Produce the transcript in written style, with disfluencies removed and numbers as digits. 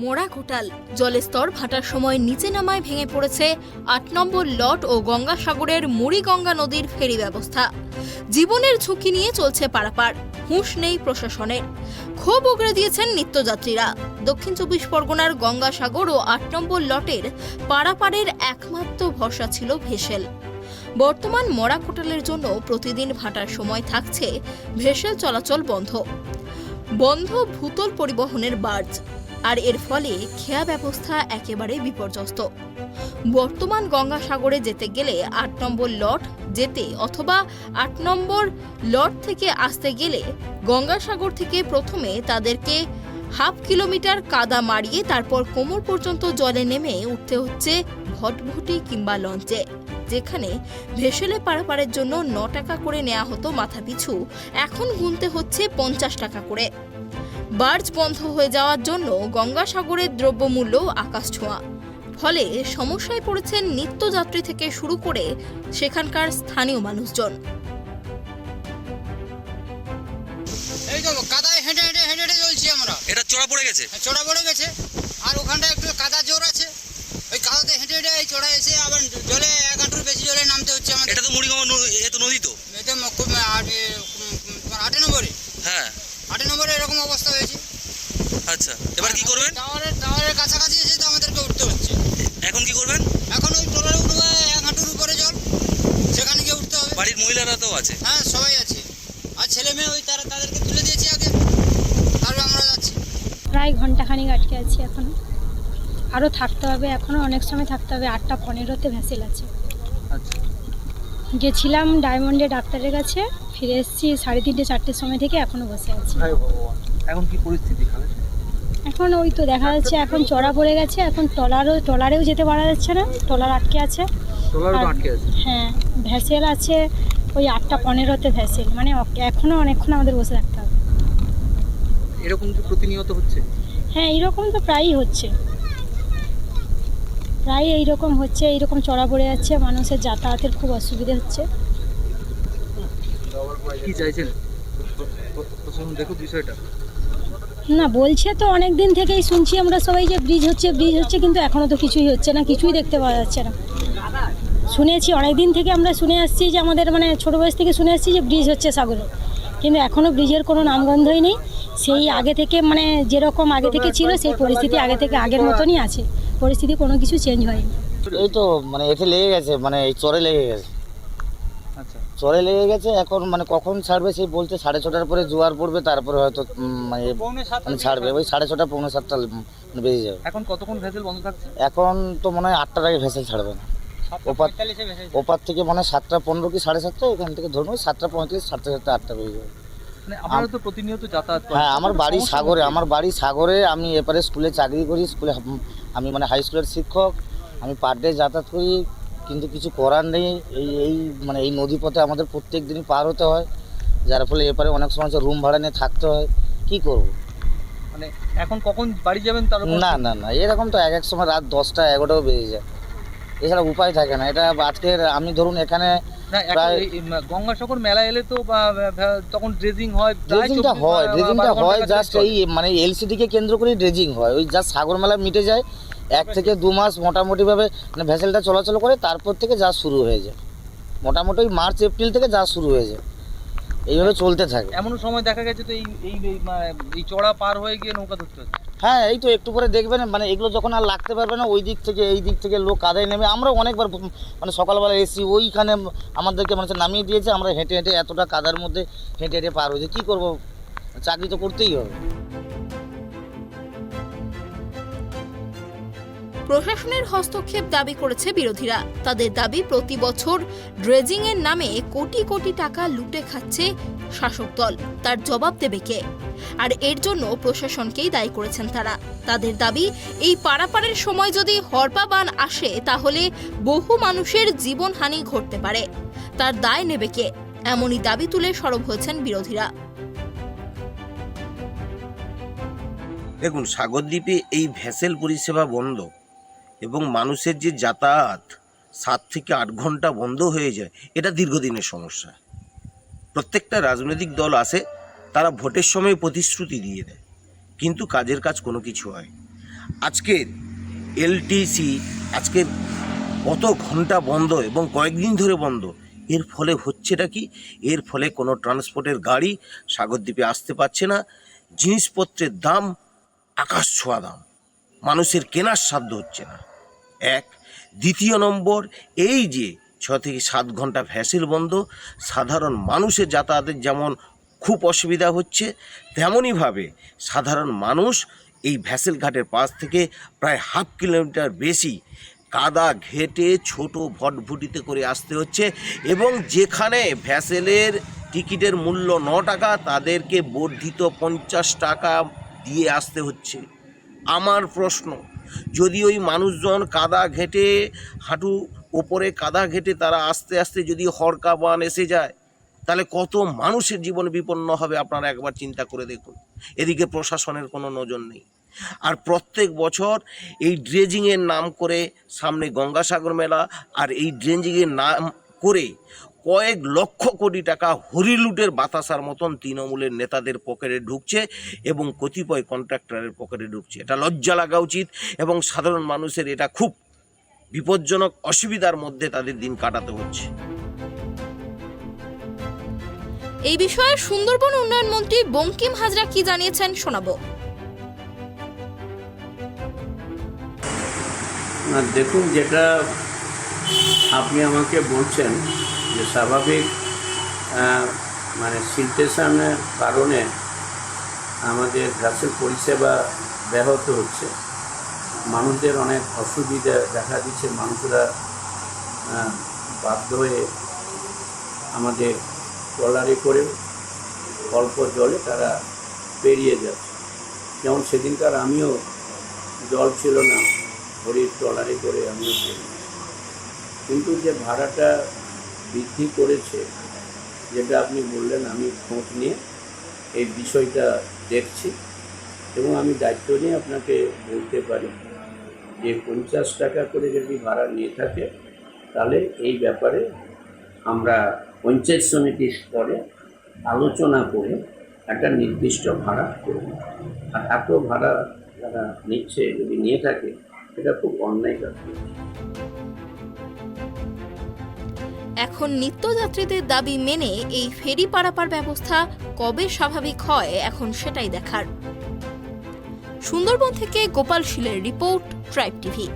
মোড়া ঘোটাল জলের স্তর ভাটার সময় নিচে নামায় ভেঙে পড়েছে ৮ নম্বর লট ও গঙ্গাসাগরের মুড়িগঙ্গা নদীর ফেরি ব্যবস্থা। জীবনের ঝুঁকি নিয়ে চলছে পারাপার, হুঁশ নেই প্রশাসনের। ক্ষোভ উগড়ে দিয়েছেন নিত্যযাত্রীরা। দক্ষিণ ২৪ পরগনার গঙ্গাসাগর ও ৮ নম্বর লটের পারাপারের একমাত্র ভরসা ছিল ভেসেল। বর্তমান মোড়া ঘোটালের জন্য প্রতিদিন ভাটার সময় থাকছে ভেসেল চলাচল বন্ধ ভূতল পরিবহনের বার্জ, আর এর ফলে খেয়া ব্যবস্থা একেবারে বিপর্যস্ত। বর্তমান গঙ্গাসাগরে যেতে গেলে ৮ নম্বর লট যেতে অথবা ৮ নম্বর লট থেকে আসতে গেলে গঙ্গাসাগর থেকে প্রথমে তাদেরকে হাফ কিলোমিটার কাদা মারিয়ে তারপর কোমর পর্যন্ত জলে নেমে উঠতে হচ্ছে ভটভটি কিংবা লঞ্চে, যেখানে ভেসেলে পারাপারের জন্য ৯ টাকা করে নেওয়া হতো মাথাপিছু, এখন গুনতে হচ্ছে ৫০ টাকা করে। বার্জ বন্ধ হয়ে যাওয়ার জন্য গঙ্গাসাগরের দ্রব্যমূল্য আকাশ ছোঁয়া। ফলে সমস্যায় পড়েছেন নিত্যযাত্রী থেকে শুরু করে সেখানকার স্থানীয় মানুষজন। এই তো কাদায় হেঁটে হেঁটে হেঁটে হেঁটে চলছি আমরা। এটা চড়া পড়ে গেছে? চড়া পড়ে গেছে, আর ওখানটা একটু কাদা জোর আছে। ওই কাদাতে হেঁটে হেঁটে এই চড়া এসে আবার জলে ১ হাঁটুর বেশি জলে নামতে হচ্ছে আমাদের। এটা তো মুড়িগঙ্গা নদী তো? এতে খুব ৮ নম্বরে। হ্যাঁ, ৮ নম্বরে এরকম অবস্থা হয়েছে। আচ্ছা, এবার কি করবেন? টাওয়ারের কাছাকাছি এসে তো আমাদেরকে উঠতে হচ্ছে। এখন কি করবেন? এখন ওই ট্রলারে উঠবো, ১ হাঁটুর উপরে জল, সেখানে গিয়ে উঠতে হবে। বাড়ির মহিলারা তো আছে? হ্যাঁ, সবাই আছে। আর ছেলে মেয়ে ওই তাদেরকে তুলে দিয়েছি আগে, তারপর আমরা যাচ্ছি। প্রায় ঘন্টাখানিক আটকে আছি এখনো, আরও থাকতে হবে, এখনো অনেক সময় থাকতে হবে। ৮টা ১৫তে ভ্যাসেল আছে। আচ্ছা, গেছিলাম ডায়মন্ডে ডাক্তারের কাছে, ফিরে এসেছি ৩:৩০ ৪টের সময় থেকে এখনো বসে আছি। এখন কি পরিস্থিতি? এখন ওই তো দেখা যাচ্ছে এখন চড়া পড়ে গেছে, এখন ট্রলারেও যেতে পারা যাচ্ছে না, ট্রলার আটকে আছে। হ্যাঁ, ভ্যাসেল আছে ওই ৮টা ১৫তে ভ্যাসেল, মানে এখনো অনেকক্ষণ আমাদের বসে থাকতে হবে। এরকম কি প্রতিনিয়ত হচ্ছে? হ্যাঁ, এইরকম তো প্রায়ই হচ্ছে, প্রায় এইরকম হচ্ছে, এইরকম চড়া পড়ে যাচ্ছে, মানুষের যাতায়াতের খুব অসুবিধা হচ্ছে। কি চাইছেন প্রশাসন দেখুক বিষয়টা? না, বলছে তো অনেক দিন থেকেই শুনছি আমরা সবাই যে ব্রিজ হচ্ছে, কিন্তু এখনও তো কিছুই হচ্ছে না, কিছুই দেখতে পাওয়া যাচ্ছে না। শুনেছি অনেক দিন থেকে, আমরা শুনে আসছি যে আমাদের মানে ছোটো বয়স থেকে শুনে আসছি যে ব্রিজ হচ্ছে সাগরে, কিন্তু এখনও ব্রিজের কোনো নামগন্ধই নেই। সেই আগে থেকে মানে যেরকম আগে থেকে ছিল সেই পরিস্থিতি আগের মতনই আছে, পরিস্থিতি কোনো কিছু চেঞ্জ হয়নি। এই তো মানে এতে লেগে গেছে, মানে এই চরে লেগে গেছে। আচ্ছা, চরে লেগে গেছে, এখন মানে কখন ছাড়বে সেই বলতে ৬:৩০টার পরে জোয়ার পড়বে, তারপরে হয়তো মানে ছাড়বে ওই ৬:৩০ পৌনে ৭টা বেজে যাবে। এখন কতক্ষণ ভেসেল বন্ধ থাকছে? এখন তো মনে হয় ৮টার আগে ভেসেল ছাড়বে না। ওপার থেকে মনে হয় ৭:১৫ কি ৭:৩০, এখান থেকে ধরুন ৭:৩৫, ৭:৩০, ৮টা বেজে যাবে। মানে আপনারা তো প্রতিনিয়ত যাতায়াত করেন? হ্যাঁ, আমার বাড়ি সাগরে, আমি এপারে স্কুলে চাকরি করি, স্কুলে আমি মানে হাই স্কুলের শিক্ষক, আমি পার ডে যাতায়াত করি, কিন্তু কিছু করার নেই। এই মানে এই নদীপথে আমাদের প্রত্যেক দিনই পার হতে হয়, যার ফলে এপারে অনেক সময় রুম ভাড়া নিয়ে থাকতে হয়। কি করব? মানে এখন কখন বাড়ি যাবেন? তার না এরকম তো এক সময় রাত 10টা 11টাও বেজে যায়, এছাড়া উপায় থাকে না। এটা আজকের আমি ধরুন এখানে গঙ্গাসাগর মেলা এলে তো তখন ড্রেজিং হয়, ড্রেজিংটা হয় জাস্ট এই মানে এলসিডিকে কেন্দ্র করে ড্রেজিং হয়, ওই জাস্ট সাগর মেলা মিটে যায় 1 থেকে 2 মাস মোটামুটিভাবে মানে ভেসেলটা চলাচল করে, তারপর থেকে যা শুরু হয়ে যায় মোটামুটি ওই মার্চ এপ্রিল থেকে যা শুরু হয়ে যায়, এইভাবে চলতে থাকে। এমন সময় দেখা গেছে তো এই চড়া পার হয়ে গিয়ে নৌকা ধরতে হচ্ছে। হ্যাঁ, এই তো একটু করে দেখবেন মানে এগুলো যখন আর লাগতে পারবে না, ওই দিক থেকে এই দিক থেকে লোক কাদায় নেমে, আমরা অনেকবার মানে সকালবেলা এসি ওইখানে আমাদেরকে মানে নামিয়ে দিয়েছে, আমরা হেঁটে হেঁটে এতটা কাদার মধ্যে হেঁটে হেঁটে পার হয়েছে। কী করবো, চাকরি তো করতেই হবে। প্রশাসনের হস্তক্ষেপ দাবি করেছে বিরোধীরা। তাদের দাবি, প্রতি বছর ড্রেজিং এর নামে কোটি কোটি টাকা লুটে খাচ্ছে শাসক দল, তার জবাব দেবে কে? আর এর জন্য প্রশাসনকেই দায়ী করেছেন তারা। তাদের দাবি, এই পারাপারের সময় যদি হরপা বান আসে তাহলে বহু মানুষের জীবনহানি ঘটতে পারে, তার দায় নেবে কে? এমনই দাবি তুলে সরব হয়েছেন বিরোধীরা। দেখুন, সাগরদ্বীপে এই ভ্যাসেল পরিষেবা বন্ধ এবং মানুষের যে যাতায়াত 7 থেকে 8 ঘন্টা বন্ধ হয়ে যায়, এটা দীর্ঘদিনের সমস্যা। প্রত্যেকটা রাজনৈতিক দল আসে, তারা ভোটের সময় প্রতিশ্রুতি দিয়ে দেয়, কিন্তু কাজের কাজ কোনো কিছু হয়। আজকের এলটিসি আজকের কত ঘন্টা বন্ধ এবং কয়েকদিন ধরে বন্ধ, এর ফলে হচ্ছেটা কি? এর ফলে কোনো ট্রান্সপোর্টের গাড়ি সাগরদ্বীপে আসতে পারছে না, জিনিসপত্রের দাম আকাশ ছোঁয়া দাম, মানুষের কেনার সাধ্য হচ্ছে না। এক, দ্বিতীয় নম্বর, এই যে 6 থেকে 7 ঘন্টা ভ্যাসেল বন্ধ, সাধারণ মানুষের যাতায়াতের যেমন খুব অসুবিধা হচ্ছে, তেমনইভাবে সাধারণ মানুষ এই ভ্যাসেল ঘাটের পাশ থেকে প্রায় হাফ কিলোমিটার বেশি কাদা ঘেটে ছোট ভটভুটিতে করে আসতে হচ্ছে, এবং যেখানে ভ্যাসেলের টিকিটের মূল্য 9 টাকা, তাদেরকে বর্ধিত 50 টাকা দিয়ে আসতে হচ্ছে। আমার প্রশ্ন, যদি ওই মানুষজন কাদা ঘেটে হাঁটু ওপরে কাদা ঘেটে তারা আস্তে আস্তে যদি হরকা বান এসে যায়, তাহলে কত মানুষের জীবন বিপন্ন হবে আপনারা একবার চিন্তা করে দেখুন। এদিকে প্রশাসনের কোনো নজর নেই। আর প্রত্যেক বছর এই ড্রেজিংয়ের নাম করে সামনে গঙ্গাসাগর মেলা, আর এই ড্রেজিংয়ের নাম করে কয়েক লক্ষ কোটি টাকা হরিলুটের বাতাসার মতন তৃণমূলের নেতাদের পকেটে ঢুকছে এবং কতিপয় কন্ট্রাক্টরের পকেটে ঢুকছে। এটা লজ্জা লাগা উচিত, এবং সাধারণ মানুষের এটা খুব বিপজ্জনক অসুবিধার মধ্যে তাদের দিন কাটাতে হচ্ছে। এই বিষয়ে সুন্দরবন উন্নয়ন মন্ত্রী বঙ্কিম হাজরা কি জানিয়েছেন শোনাবো। না, দেখুন, যেটা আপনি আমাকে বলছেন যে স্বাভাবিক মানে সিলটেশনের কারণে আমাদের ভ্যাসেল পরিষেবা ব্যাহত হচ্ছে, মানুষদের অনেক অসুবিধা দেখা দিচ্ছে, মানুষরা বাধ্য হয়ে আমাদের ট্রলারে করে অল্প জলে তারা পেরিয়ে যাচ্ছে। যেমন সেদিনকার আমিও, জল ছিল না, হরির ট্রলারে করে আমিও পেরিয়ে, কিন্তু যে ভাড়াটা বৃদ্ধি করেছে, যেটা আপনি বললেন, আমি খোঁজ নিয়ে এই বিষয়টা দেখছি, এবং আমি দায়িত্ব নিয়ে আপনাকে বলতে পারি যে 50 টাকা করে যদি ভাড়া নিয়ে থাকে, তাহলে এই ব্যাপারে আমরা পঞ্চায়েত সমিতির স্তরে আলোচনা করে একটা নির্দিষ্ট ভাড়া করব। আর এত ভাড়া যারা নিচ্ছে, যদি নিয়ে থাকে, এটা খুব অন্যায় কাজ করছে। এখন নিত্যযাত্রীদের দাবি মেনে এই ফেরি পারাপার ব্যবস্থা কবে স্বাভাবিক হয়, এখন সেটাই দেখার। সুন্দরবন থেকে গোপাল শীলের রিপোর্ট, ট্রাইব টিভি।